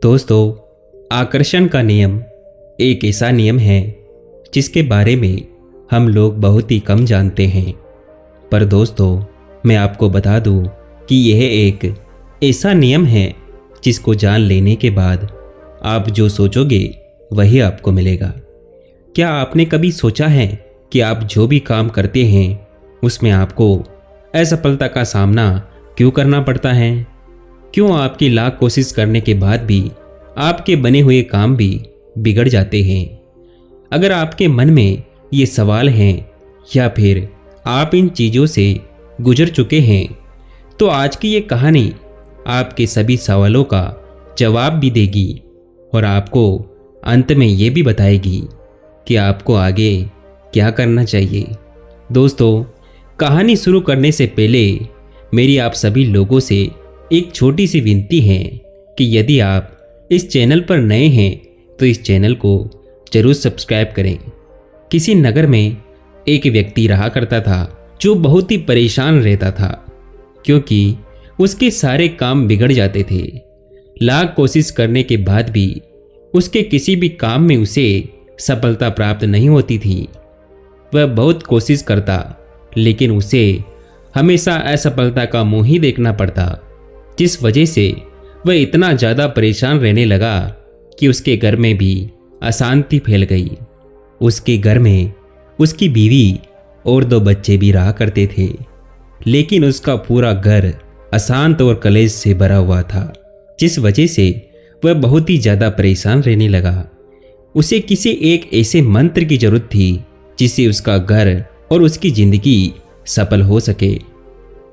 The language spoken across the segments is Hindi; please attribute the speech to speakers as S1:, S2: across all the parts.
S1: दोस्तों, आकर्षण का नियम एक ऐसा नियम है जिसके बारे में हम लोग बहुत ही कम जानते हैं। पर दोस्तों, मैं आपको बता दूं कि यह एक ऐसा नियम है जिसको जान लेने के बाद आप जो सोचोगे वही आपको मिलेगा। क्या आपने कभी सोचा है कि आप जो भी काम करते हैं उसमें आपको असफलता का सामना क्यों करना पड़ता है? क्यों आपकी लाख कोशिश करने के बाद भी आपके बने हुए काम भी बिगड़ जाते हैं? अगर आपके मन में ये सवाल हैं या फिर आप इन चीज़ों से गुजर चुके हैं तो आज की ये कहानी आपके सभी सवालों का जवाब भी देगी और आपको अंत में ये भी बताएगी कि आपको आगे क्या करना चाहिए। दोस्तों, कहानी शुरू करने से पहले मेरी आप सभी लोगों से एक छोटी सी विनती है कि यदि आप इस चैनल पर नए हैं तो इस चैनल को जरूर सब्सक्राइब करें। किसी नगर में एक व्यक्ति रहा करता था जो बहुत ही परेशान रहता था क्योंकि उसके सारे काम बिगड़ जाते थे। लाख कोशिश करने के बाद भी उसके किसी भी काम में उसे सफलता प्राप्त नहीं होती थी। वह बहुत कोशिश करता लेकिन उसे हमेशा असफलता का मुंह ही देखना पड़ता, जिस वजह से वह इतना ज़्यादा परेशान रहने लगा कि उसके घर में भी अशांति फैल गई। उसके घर में उसकी बीवी और 2 बच्चे भी रहा करते थे, लेकिन उसका पूरा घर अशांत और कलेश से भरा हुआ था, जिस वजह से वह बहुत ही ज़्यादा परेशान रहने लगा। उसे किसी एक ऐसे मंत्र की जरूरत थी जिससे उसका घर और उसकी जिंदगी सफल हो सके।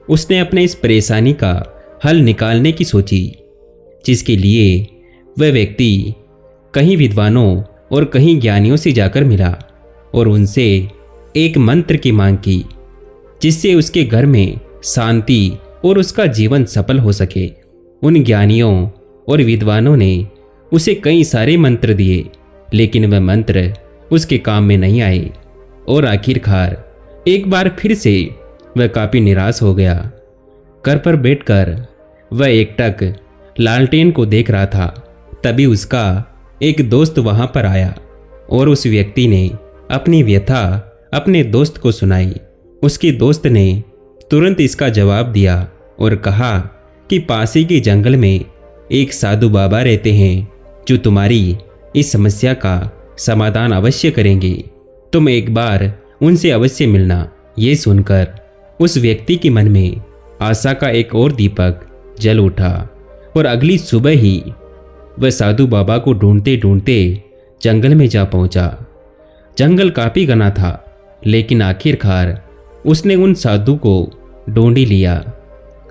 S1: उसने अपने इस परेशानी का हल निकालने की सोची, जिसके लिए वह व्यक्ति कहीं विद्वानों और कहीं ज्ञानियों से जाकर मिला और उनसे एक मंत्र की मांग की जिससे उसके घर में शांति और उसका जीवन सफल हो सके। उन ज्ञानियों और विद्वानों ने उसे कई सारे मंत्र दिए, लेकिन वह मंत्र उसके काम में नहीं आए और आखिरकार एक बार फिर से वह काफी निराश हो गया। घर पर बैठकर वह एकटक लालटेन को देख रहा था। तभी उसका एक दोस्त वहां पर आया और उस व्यक्ति ने अपनी व्यथा अपने दोस्त को सुनाई। उसके दोस्त ने तुरंत इसका जवाब दिया और कहा कि पास ही के जंगल में एक साधु बाबा रहते हैं जो तुम्हारी इस समस्या का समाधान अवश्य करेंगे। तुम एक बार उनसे अवश्य मिलना। ये सुनकर उस व्यक्ति के मन में आशा का एक और दीपक जल उठा और अगली सुबह ही वह साधु बाबा को ढूंढते ढूंढते जंगल में जा पहुंचा। जंगल काफी घना था, लेकिन आखिरकार उसने उन साधु को ढूंढ ही लिया।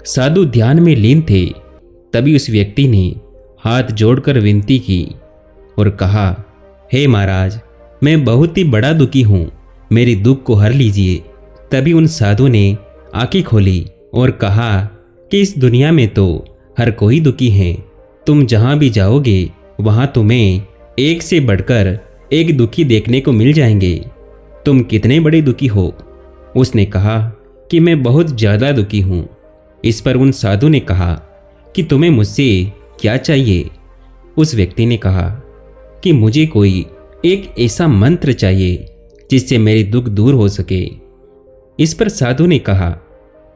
S1: साधु ध्यान में लीन थे। तभी उस व्यक्ति ने हाथ जोड़कर विनती की और कहा, हे महाराज, मैं बहुत ही बड़ा दुखी हूँ, मेरे दुख को हर लीजिए। तभी उन साधु ने आंखें खोली और कहा कि इस दुनिया में तो हर कोई दुखी है। तुम जहाँ भी जाओगे वहाँ तुम्हें एक से बढ़कर एक दुखी देखने को मिल जाएंगे। तुम कितने बड़े दुखी हो? उसने कहा कि मैं बहुत ज़्यादा दुखी हूँ। इस पर उन साधु ने कहा कि तुम्हें मुझसे क्या चाहिए? उस व्यक्ति ने कहा कि मुझे कोई एक ऐसा मंत्र चाहिए जिससे मेरे दुख दूर हो सके। इस पर साधु ने कहा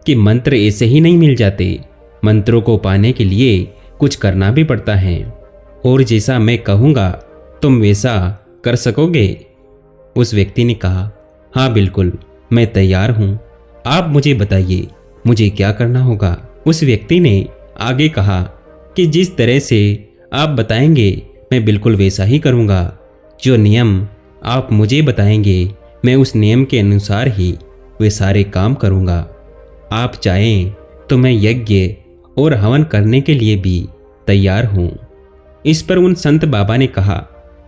S1: कि मंत्र ऐसे ही नहीं मिल जाते, मंत्रों को पाने के लिए कुछ करना भी पड़ता है, और जैसा मैं कहूँगा तुम वैसा कर सकोगे? उस व्यक्ति ने कहा, हाँ बिल्कुल, मैं तैयार हूँ। आप मुझे बताइए मुझे क्या करना होगा। उस व्यक्ति ने आगे कहा कि जिस तरह से आप बताएंगे मैं बिल्कुल वैसा ही करूँगा। जो नियम आप मुझे बताएंगे मैं उस नियम के अनुसार ही वे सारे काम करूँगा। आप चाहें तो मैं यज्ञ और हवन करने के लिए भी तैयार हूँ। इस पर उन संत बाबा ने कहा,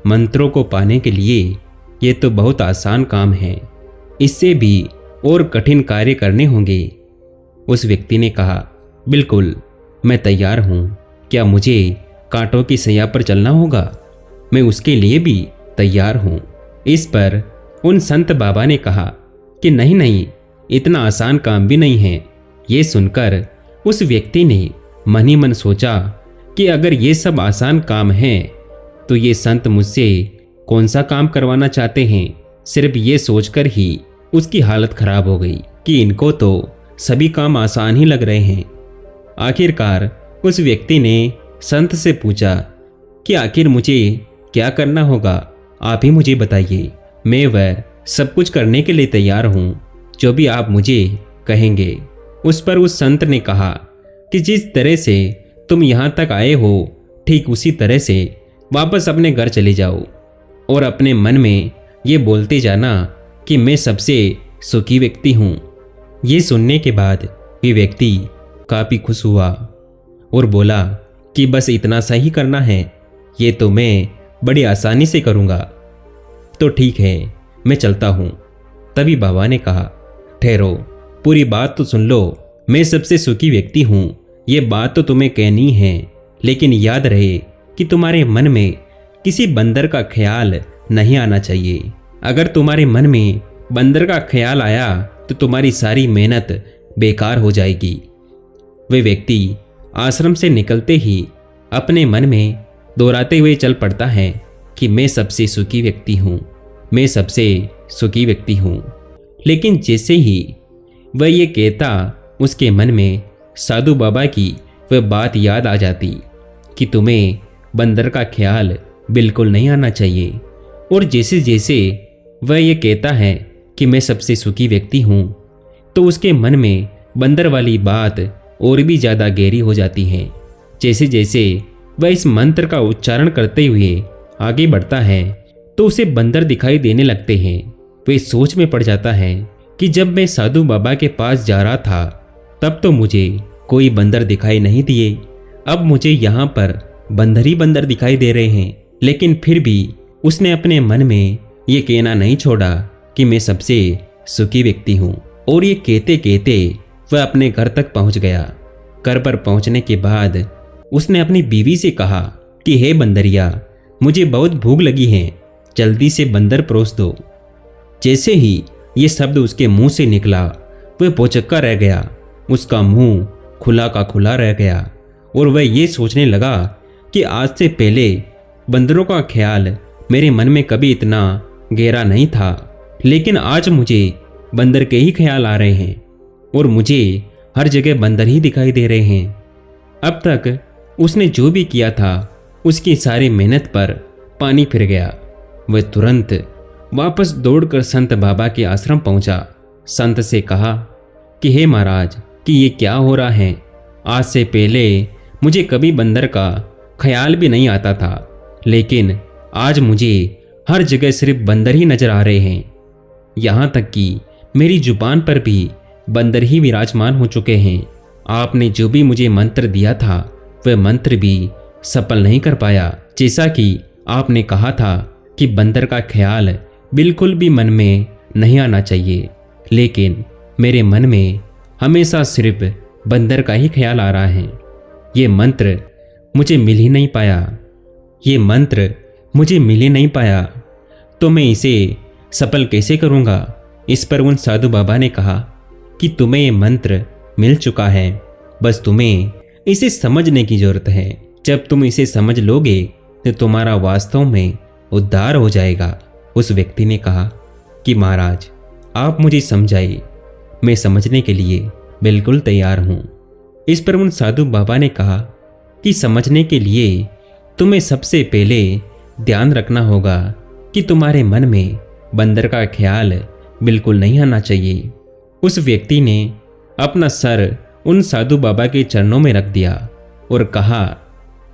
S1: मंत्रों को पाने के लिए ये तो बहुत आसान काम है, इससे भी और कठिन कार्य करने होंगे। उस व्यक्ति ने कहा, बिल्कुल मैं तैयार हूँ। क्या मुझे कांटों की सैया पर चलना होगा? मैं उसके लिए भी तैयार हूँ। इस पर उन संत बाबा ने कहा कि नहीं नहीं, इतना आसान काम भी नहीं है। ये सुनकर उस व्यक्ति ने मन ही मन सोचा कि अगर ये सब आसान काम है तो ये संत मुझसे कौन सा काम करवाना चाहते हैं। सिर्फ ये सोचकर ही उसकी हालत खराब हो गई कि इनको तो सभी काम आसान ही लग रहे हैं। आखिरकार उस व्यक्ति ने संत से पूछा कि आखिर मुझे क्या करना होगा, आप ही मुझे बताइए। मैं वह सब कुछ करने के लिए तैयार हूँ, जो भी आप मुझे कहेंगे। उस पर उस संत ने कहा कि जिस तरह से तुम यहाँ तक आए हो, ठीक उसी तरह से वापस अपने घर चले जाओ और अपने मन में ये बोलते जाना कि मैं सबसे सुखी व्यक्ति हूँ। ये सुनने के बाद ये व्यक्ति काफ़ी खुश हुआ और बोला कि बस इतना सा ही करना है, ये तो मैं बड़ी आसानी से करूँगा। तो ठीक है, मैं चलता हूँ। तभी बाबा ने कहा, ठहरो, पूरी बात तो सुन लो। मैं सबसे सुखी व्यक्ति हूँ, ये बात तो तुम्हें कहनी है, लेकिन याद रहे कि तुम्हारे मन में किसी बंदर का ख्याल नहीं आना चाहिए। अगर तुम्हारे मन में बंदर का ख्याल आया तो तुम्हारी सारी मेहनत बेकार हो जाएगी। वे व्यक्ति आश्रम से निकलते ही अपने मन में दोहराते हुए चल पड़ता है कि मैं सबसे सुखी व्यक्ति हूँ, मैं सबसे सुखी व्यक्ति हूँ। लेकिन जैसे ही वह ये कहता, उसके मन में साधु बाबा की वह बात याद आ जाती कि तुम्हें बंदर का ख्याल बिल्कुल नहीं आना चाहिए। और जैसे जैसे वह ये कहता है कि मैं सबसे सुखी व्यक्ति हूँ, तो उसके मन में बंदर वाली बात और भी ज़्यादा गहरी हो जाती है। जैसे जैसे वह इस मंत्र का उच्चारण करते हुए आगे बढ़ता है तो उसे बंदर दिखाई देने लगते हैं। वह सोच में पड़ जाता है कि जब मैं साधु बाबा के पास जा रहा था तब तो मुझे कोई बंदर दिखाई नहीं दिए, अब मुझे यहाँ पर बंदर ही बंदर दिखाई दे रहे हैं। लेकिन फिर भी उसने अपने मन में ये कहना नहीं छोड़ा कि मैं सबसे सुखी व्यक्ति हूँ। और ये कहते कहते वह अपने घर तक पहुँच गया। घर पर पहुँचने के बाद उसने अपनी बीवी से कहा कि हे बंदरिया, मुझे बहुत भूख लगी है, जल्दी से बंदर परोस दो। जैसे ही ये शब्द उसके मुंह से निकला, वह भौचक्का रह गया। उसका मुंह खुला का खुला रह गया और वह ये सोचने लगा कि आज से पहले बंदरों का ख्याल मेरे मन में कभी इतना गहरा नहीं था, लेकिन आज मुझे बंदर के ही ख्याल आ रहे हैं और मुझे हर जगह बंदर ही दिखाई दे रहे हैं। अब तक उसने जो भी किया था उसकी सारी मेहनत पर पानी फिर गया। वह तुरंत वापस दौड़कर संत बाबा के आश्रम पहुंचा। संत से कहा कि हे महाराज, कि ये क्या हो रहा है। आज से पहले मुझे कभी बंदर का ख्याल भी नहीं आता था, लेकिन आज मुझे हर जगह सिर्फ बंदर ही नजर आ रहे हैं। यहाँ तक कि मेरी जुबान पर भी बंदर ही विराजमान हो चुके हैं। आपने जो भी मुझे मंत्र दिया था वह मंत्र भी सफल नहीं कर पाया। जैसा कि आपने कहा था कि बंदर का ख्याल बिल्कुल भी मन में नहीं आना चाहिए, लेकिन मेरे मन में हमेशा सिर्फ बंदर का ही ख्याल आ रहा है। ये मंत्र मुझे मिल ही नहीं पाया, ये मंत्र मुझे मिल ही नहीं पाया, तो मैं इसे सफल कैसे करूँगा। इस पर उन साधु बाबा ने कहा कि तुम्हें ये मंत्र मिल चुका है, बस तुम्हें इसे समझने की जरूरत है। जब तुम इसे समझ लोगे तो तुम्हारा वास्तव में उद्धार हो जाएगा। उस व्यक्ति ने कहा कि महाराज, आप मुझे समझाइए, मैं समझने के लिए बिल्कुल तैयार हूँ। इस पर उन साधु बाबा ने कहा कि समझने के लिए तुम्हें सबसे पहले ध्यान रखना होगा कि तुम्हारे मन में बंदर का ख्याल बिल्कुल नहीं आना चाहिए। उस व्यक्ति ने अपना सर उन साधु बाबा के चरणों में रख दिया और कहा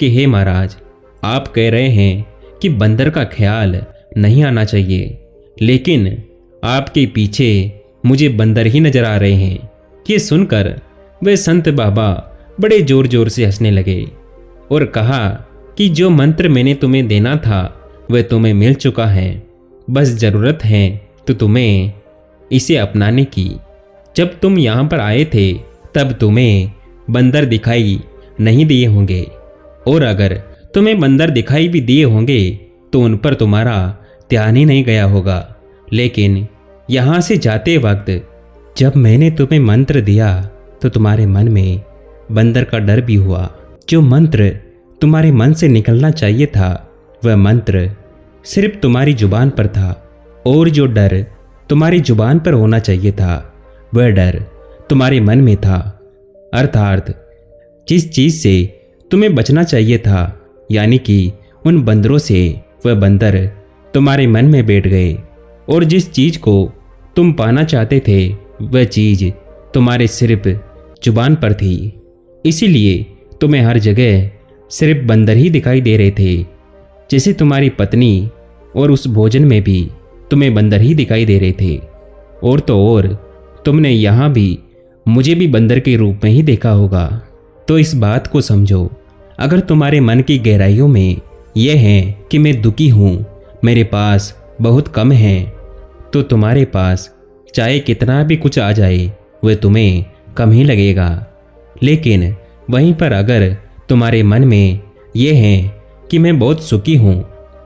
S1: कि हे महाराज, आप कह रहे हैं कि बंदर का ख्याल नहीं आना चाहिए, लेकिन आपके पीछे मुझे बंदर ही नजर आ रहे हैं। ये सुनकर वे संत बाबा बड़े जोर जोर से हंसने लगे और कहा कि जो मंत्र मैंने तुम्हें देना था वह तुम्हें मिल चुका है, बस ज़रूरत है तो तुम्हें इसे अपनाने की। जब तुम यहाँ पर आए थे तब तुम्हें बंदर दिखाई नहीं दिए होंगे, और अगर तुम्हें बंदर दिखाई भी दिए होंगे तो उन पर तुम्हारा ध्यान ही नहीं गया होगा। लेकिन यहाँ से जाते वक्त जब मैंने तुम्हें मंत्र दिया तो तुम्हारे मन में बंदर का डर भी हुआ। जो मंत्र तुम्हारे मन से निकलना चाहिए था वह मंत्र सिर्फ तुम्हारी जुबान पर था, और जो डर तुम्हारी जुबान पर होना चाहिए था वह डर तुम्हारे मन में था। अर्थात जिस चीज से तुम्हें बचना चाहिए था, यानी कि उन बंदरों से, वह बंदर तुम्हारे मन में बैठ गए, और जिस चीज को तुम पाना चाहते थे वह चीज तुम्हारे सिर्फ जुबान पर थी। इसीलिए तुम्हें हर जगह सिर्फ बंदर ही दिखाई दे रहे थे। जैसे तुम्हारी पत्नी और उस भोजन में भी तुम्हें बंदर ही दिखाई दे रहे थे। और तो और तुमने यहाँ भी मुझे भी बंदर के रूप में ही देखा होगा। तो इस बात को समझो, अगर तुम्हारे मन की गहराइयों में यह है कि मैं दुखी हूँ, मेरे पास बहुत कम है, तो तुम्हारे पास चाहे कितना भी कुछ आ जाए वह तुम्हें कम ही लगेगा। लेकिन वहीं पर अगर तुम्हारे मन में यह है कि मैं बहुत सुखी हूँ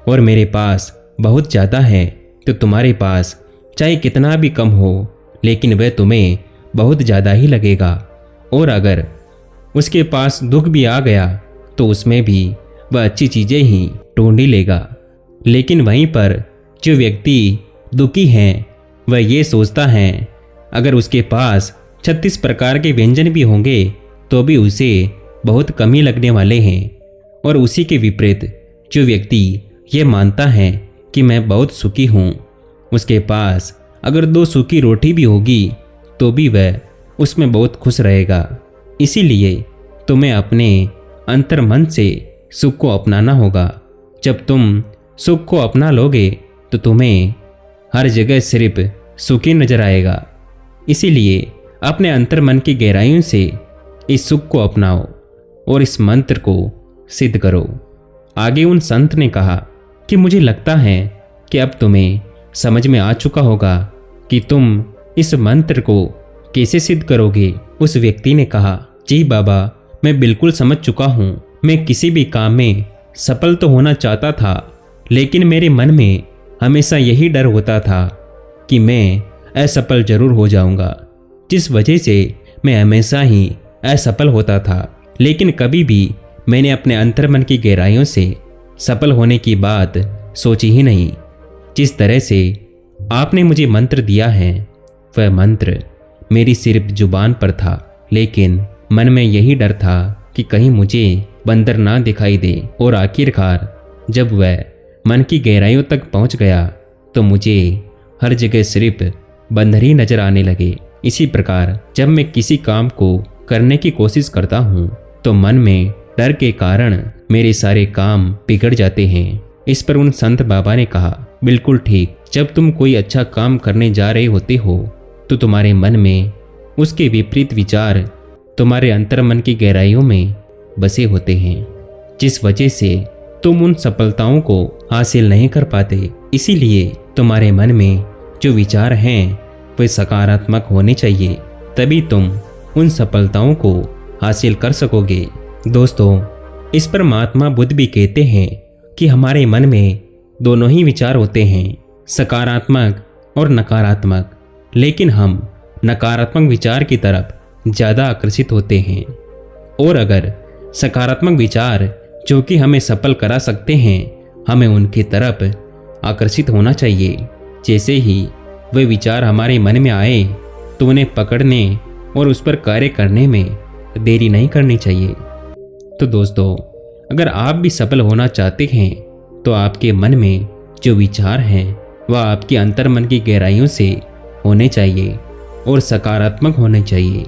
S1: और मेरे पास बहुत ज़्यादा है, तो तुम्हारे पास चाहे कितना भी कम हो लेकिन वह तुम्हें बहुत ज़्यादा ही लगेगा। और अगर उसके पास दुख भी आ गया तो उसमें भी वह अच्छी चीज़ें ही ढूंढ ही लेगा। लेकिन वहीं पर जो व्यक्ति दुखी है वह ये सोचता है अगर उसके पास 36 प्रकार के व्यंजन भी होंगे तो भी उसे बहुत कम ही लगने वाले हैं। और उसी के विपरीत जो व्यक्ति ये मानता है कि मैं बहुत सुखी हूँ, उसके पास अगर 2 सूखी रोटी भी होगी तो भी वह उसमें बहुत खुश रहेगा। इसीलिए तुम्हें अपने अंतर मन से सुख को अपनाना होगा। जब तुम सुख को अपना लोगे तो तुम्हें हर जगह सिर्फ सुख ही नजर आएगा। इसीलिए अपने अंतर मन की गहराइयों से इस सुख को अपनाओ और इस मंत्र को सिद्ध करो। आगे उन संत ने कहा कि मुझे लगता है कि अब तुम्हें समझ में आ चुका होगा कि तुम इस मंत्र को कैसे सिद्ध करोगे। उस व्यक्ति ने कहा, जी बाबा, मैं बिल्कुल समझ चुका हूँ। मैं किसी भी काम में सफल तो होना चाहता था, लेकिन मेरे मन में हमेशा यही डर होता था कि मैं असफल जरूर हो जाऊंगा, जिस वजह से मैं हमेशा ही असफल होता था। लेकिन कभी भी मैंने अपने अंतर्मन की गहराइयों से सफल होने की बात सोची ही नहीं। जिस तरह से आपने मुझे मंत्र दिया है वह मंत्र मेरी सिर्फ जुबान पर था, लेकिन मन में यही डर था कि कहीं मुझे बंदर ना दिखाई दे। और आखिरकार जब वह मन की गहराइयों तक पहुंच गया तो मुझे हर जगह सिर्फ बंदर ही नजर आने लगे। इसी प्रकार जब मैं किसी काम को करने की कोशिश करता हूँ तो मन में डर के कारण मेरे सारे काम बिगड़ जाते हैं। इस पर उन संत बाबा ने कहा, बिल्कुल ठीक। जब तुम कोई अच्छा काम करने जा रहे होते हो तो तुम्हारे मन में उसके विपरीत विचार तुम्हारे अंतर्मन की गहराइयों में बसे होते हैं, जिस वजह से तुम उन सफलताओं को हासिल नहीं कर पाते। इसीलिए तुम्हारे मन में जो विचार हैं वे सकारात्मक होने चाहिए, तभी तुम उन सफलताओं को हासिल कर सकोगे। दोस्तों, इस पर महात्मा बुद्ध भी कहते हैं कि हमारे मन में दोनों ही विचार होते हैं, सकारात्मक और नकारात्मक, लेकिन हम नकारात्मक विचार की तरफ ज़्यादा आकर्षित होते हैं। और अगर सकारात्मक विचार जो कि हमें सफल करा सकते हैं, हमें उनकी तरफ आकर्षित होना चाहिए। जैसे ही वे विचार हमारे मन में आए तो उन्हें पकड़ने और उस पर कार्य करने में देरी नहीं करनी चाहिए। तो दोस्तों, अगर आप भी सफल होना चाहते हैं तो आपके मन में जो विचार हैं वह आपके अंतर्मन की गहराइयों से होने चाहिए और सकारात्मक होने चाहिए।